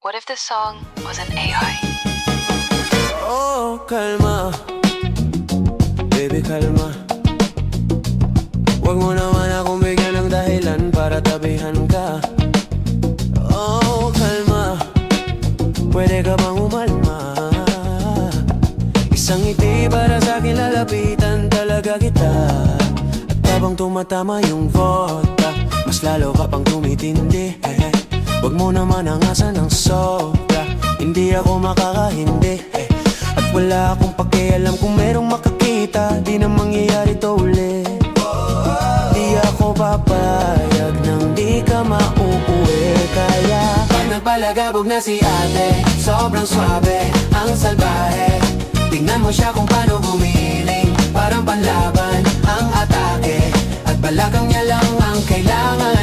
What if this song was an AI? Oh, kalma. Baby, kalma. Huwag mo naman akong bigyan ng dahilan para tabihan ka. Oh, kalma. Pwede ka bang umalma? Isang ngiti para sa'kin lalapitan talaga kita. At habang tumatama yung vodka, mas lalo ka pang tumitindi. Huwag mo naman angasan ng sobra, hindi ako makakahindi. At wala akong pakialam kung merong makakita, di na mangyayari to ulit. Di ako papayag nang di ka mauuwi. Kaya pag nagpalagabog na si ate, sobrang swabe, ang salbahe. Tingnan mo siya kung paano gumiling, parang panlaban ang atake. At balakang niya lang ang kailangan.